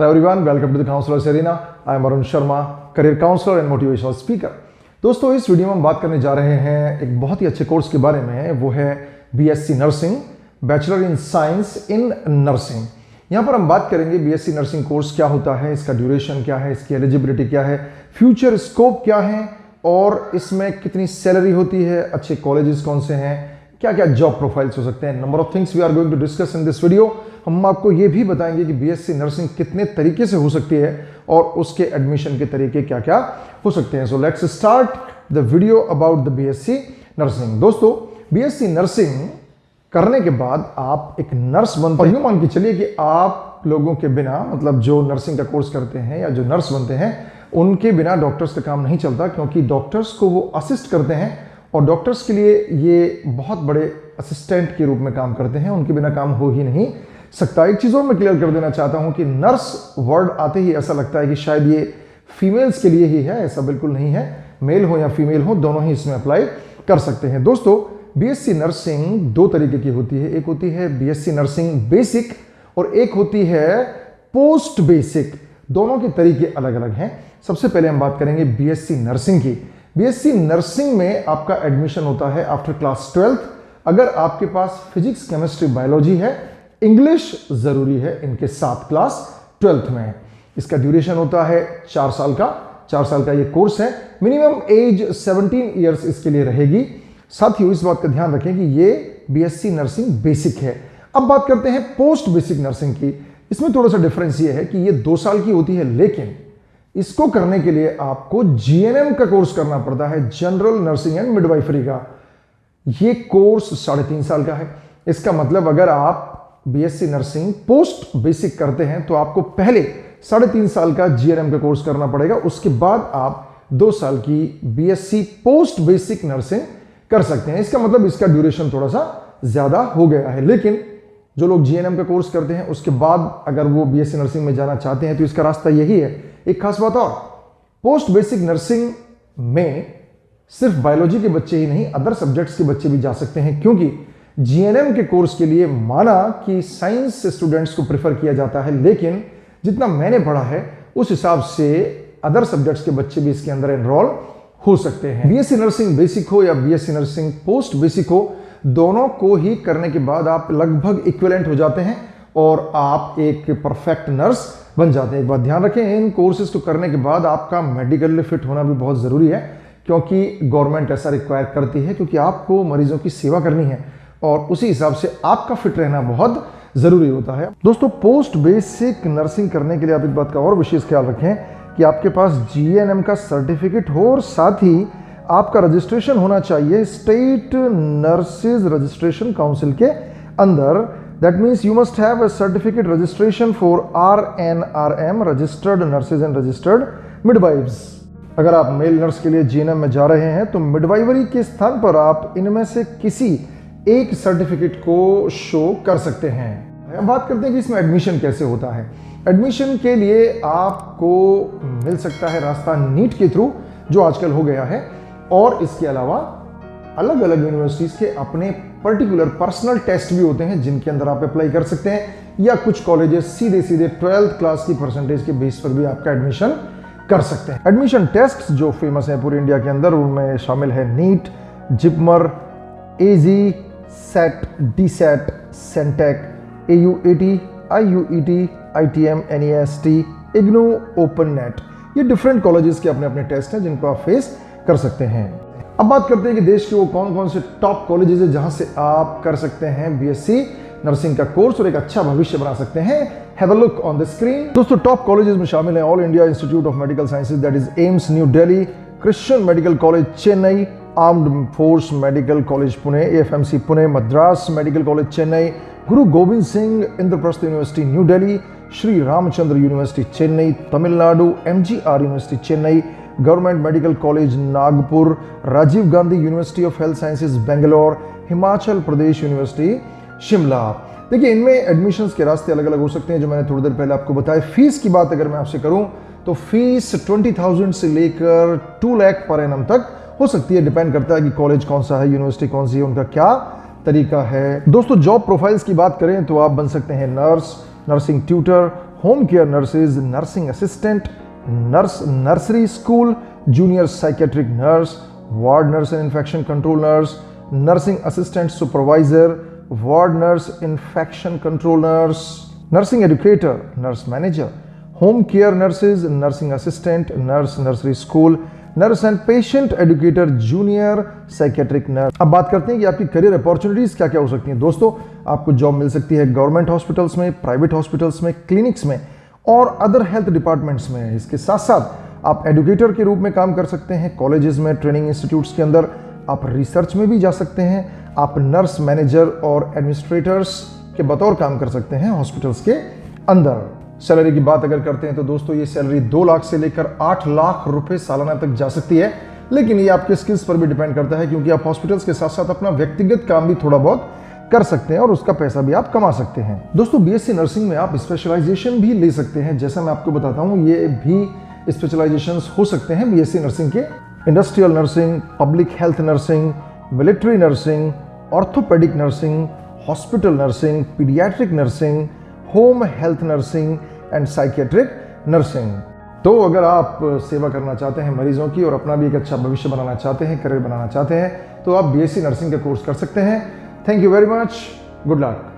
Hello everyone, welcome to the Counselor's Arena. I am Arun Sharma, career counselor and motivational speaker. दोस्तों इस video में हम बात करने जा रहे हैं एक बहुत ही अच्छे कोर्स के बारे में। वो है BSc nursing, bachelor in science in nursing. यहाँ पर हम बात करेंगे बीएससी नर्सिंग कोर्स क्या होता है, इसका ड्यूरेशन क्या है, इसकी एलिजिबिलिटी क्या है, फ्यूचर स्कोप क्या है और इसमें कितनी सैलरी होती है, अच्छे कॉलेजेस कौन से हैं, क्या क्या जॉब प्रोफाइल्स हो सकते हैं। Number of things we are going to discuss in this video. हम आपको ये भी बताएंगे कि बीएससी नर्सिंग कितने तरीके से हो सकती है और उसके एडमिशन के तरीके क्या क्या हो सकते हैं। So let's start the video about the BSc nursing. दोस्तों बीएससी नर्सिंग करने के बाद आप एक नर्स बनते हैं। यूं मान के चलिए कि आप लोगों के बिना, मतलब जो नर्सिंग का कोर्स करते हैं या जो नर्स बनते हैं, उनके बिना डॉक्टर्स का काम नहीं चलता, क्योंकि डॉक्टर्स को वो असिस्ट करते हैं और डॉक्टर्स के लिए ये बहुत बड़े असिस्टेंट के रूप में काम करते हैं। उनके बिना काम हो ही नहीं सकता। एक चीज़ और मैं क्लियर कर देना चाहता हूं कि नर्स वर्ड आते ही ऐसा लगता है कि शायद ये फीमेल्स के लिए ही है। ऐसा बिल्कुल नहीं है। मेल हो या फीमेल हो, दोनों ही इसमें अप्लाई कर सकते हैं। दोस्तों बीएससी नर्सिंग दो तरीके की होती है। एक होती है बीएससी नर्सिंग बेसिक और एक होती है पोस्ट बेसिक। दोनों के तरीके अलग अलग हैं। सबसे पहले हम बात करेंगे बीएससी नर्सिंग की। बीएससी नर्सिंग में आपका एडमिशन होता है आफ्टर क्लास 12th। अगर आपके पास फिजिक्स, केमिस्ट्री, बायोलॉजी है, इंग्लिश जरूरी है इनके साथ क्लास 12th में। इसका ड्यूरेशन होता है 4 साल का। 4 साल का ये कोर्स है। मिनिमम एज 17 ईयर्स इसके लिए रहेगी। साथियों इस बात का ध्यान रखें कि ये बीएससी नर्सिंग बेसिक है। अब बात करते हैं पोस्ट बेसिक नर्सिंग की। इसमें थोड़ा सा डिफरेंस ये है कि ये 2 साल की होती है, लेकिन इसको करने के लिए आपको जीएनएम का कोर्स करना पड़ता है, जनरल नर्सिंग एंड मिडवाइफरी का। ये कोर्स 3.5 साल का है। इसका मतलब अगर आप बीएससी नर्सिंग पोस्ट बेसिक करते हैं तो आपको पहले 3.5 साल का जीएनएम का कोर्स करना पड़ेगा। उसके बाद आप 2 साल की बीएससी पोस्ट बेसिक नर्सिंग कर सकते हैं। इसका मतलब इसका ड्यूरेशन थोड़ा सा ज्यादा हो गया है। लेकिन जो लोग जीएनएम का कोर्स करते हैं उसके बाद अगर वो बीएससी नर्सिंग में जाना चाहते हैं तो इसका रास्ता यही है। एक खास बात और, पोस्ट बेसिक नर्सिंग में सिर्फ बायोलॉजी के बच्चे ही नहीं, अदर सब्जेक्ट्स के बच्चे भी जा सकते हैं, क्योंकि जीएनएम के कोर्स के लिए माना कि साइंस स्टूडेंट्स को प्रेफर किया जाता है, लेकिन जितना मैंने पढ़ा है उस हिसाब से अदर सब्जेक्ट्स के बच्चे भी इसके अंदर एनरोल हो सकते हैं। बीएससी नर्सिंग बेसिक हो या बीएससी नर्सिंग पोस्ट बेसिक हो, दोनों को ही करने के बाद आप लगभग इक्विवेलेंट हो जाते हैं और आप एक परफेक्ट नर्स बन जाते हैं। एक बात ध्यान रखें, इन कोर्सेज को करने के बाद आपका मेडिकली फिट होना भी बहुत जरूरी है, क्योंकि गवर्नमेंट ऐसा रिक्वायर करती है, क्योंकि आपको मरीजों की सेवा करनी है और उसी हिसाब से आपका फिट रहना बहुत जरूरी होता है। दोस्तों पोस्ट बेसिक नर्सिंग करने के लिए आप इस बात का और विशेष ख्याल रखें कि आपके पास जीएनएम का सर्टिफिकेट हो और साथ ही आपका रजिस्ट्रेशन होना चाहिए स्टेट नर्सेज रजिस्ट्रेशन काउंसिल के अंदर। That means you must have a certificate registration for RNRM, registered nurses and registered midwives. अगर आप मेल नर्स के लिए जीएनएम में जा रहे हैं तो मिडवाइवरी के स्थान पर आप इनमें से किसी एक सर्टिफिकेट को शो कर सकते हैं। अब बात करते हैं कि इसमें एडमिशन कैसे होता है। एडमिशन के लिए आपको मिल सकता है रास्ता नीट के थ्रू, जो आजकल हो गया है, और इसके अलावा अलग अलग यूनिवर्सिटीज के अपने पर्टिकुलर पर्सनल टेस्ट भी होते हैं जिनके अंदर आप अप्लाई कर सकते हैं, या कुछ कॉलेजेस सीधे 12th क्लास की परसेंटेज के बेस पर भी आपका एडमिशन कर सकते हैं। एडमिशन टेस्ट जो फेमस है पूरे इंडिया के अंदर, उनमें शामिल है NEET, JIPMER, AG, CET, DCET, CENTAC, AUAT, IUET, ITM, NEST, IGNOU, open NET. ये डिफरेंट कॉलेजेस के अपने अपने टेस्ट हैं जिनको आप फेस कर सकते हैं। अब बात करते हैं कि देश के वो कौन कौन से टॉप कॉलेजेस हैं जहां से आप कर सकते हैं बीएससी नर्सिंग का कोर्स और एक अच्छा भविष्य बना सकते हैं। Have a look on the screen. दोस्तों टॉप कॉलेजेस में शामिल है All India Institute of Medical Sciences, that is AIIMS New Delhi, Christian Medical College Chennai, Armed Force Medical College Pune, AFMC Pune, Madras Medical College Chennai, Guru Gobind Singh Indraprastha University New Delhi, Shri Ramachandra University Chennai Tamil Nadu, MGR University Chennai, Government Medical College Nagpur, Rajiv Gandhi University of Health Sciences Bangalore, Himachal Pradesh university Shimla. देखिए इनमें admissions के रास्ते अलग अलग हो सकते हैं, जो मैंने थोड़ी देर पहले आपको बताया। फीस की बात अगर मैं आपसे करूं तो फीस 20,000 से लेकर 2 लाख पर एनम तक हो सकती है। डिपेंड करता है कि कॉलेज कौन सा है, यूनिवर्सिटी कौन सी है, उनका क्या तरीका है। दोस्तों जॉब प्रोफाइल्स की बात करें तो आप बन सकते हैं nurse, nursing tutor, home care nurses, nursing assistant, nursery school, junior psychiatric nurse, ward nurse and infection control nurse, nursing assistant supervisor, ward nurse, infection control nurse, nursing educator, nurse manager, home care nurses, nursing assistant, nurse, nursery school, nurse and patient educator, junior psychiatric nurse. अब बात करते हैं कि आपकी career opportunities क्या क्या हो सकती हैं। दोस्तों, आपको जॉब मिल सकती है गवर्नमेंट हॉस्पिटल्स में, प्राइवेट हॉस्पिटल्स में, क्लिनिक्स में और अदर हेल्थ डिपार्टमेंट्स में। इसके साथ साथ आप एजुकेटर के रूप में काम कर सकते हैं कॉलेजेस में, ट्रेनिंग इंस्टीट्यूट्स के अंदर। आप रिसर्च में भी जा सकते हैं। आप नर्स मैनेजर और एडमिनिस्ट्रेटर्स के बतौर काम कर सकते हैं हॉस्पिटल्स के अंदर। सैलरी की बात अगर करते हैं तो दोस्तों, ये सैलरी 2 लाख से लेकर 8 लाख रुपए सालाना तक जा सकती है, लेकिन ये आपके स्किल्स पर भी डिपेंड करता है, क्योंकि आप हॉस्पिटल्स के साथ साथ अपना व्यक्तिगत काम भी थोड़ा बहुत कर सकते हैं और उसका पैसा भी आप कमा सकते हैं। दोस्तों, बीएससी नर्सिंग में आप स्पेशलाइजेशन भी ले सकते हैं। जैसा मैं आपको बताता हूँ, ये भी स्पेशलाइजेशन हो सकते हैं बीएससी नर्सिंग के। Industrial nursing, public health nursing, military nursing, orthopaedic nursing, hospital nursing, paediatric nursing, home health nursing and psychiatric nursing. तो अगर आप सेवा करना चाहते हैं मरीजों की और अपना भी एक अच्छा भविष्य बनाना चाहते हैं, करियर बनाना चाहते हैं, तो आप बीएससी नर्सिंग का कोर्स कर सकते हैं। Thank you very much. Good luck.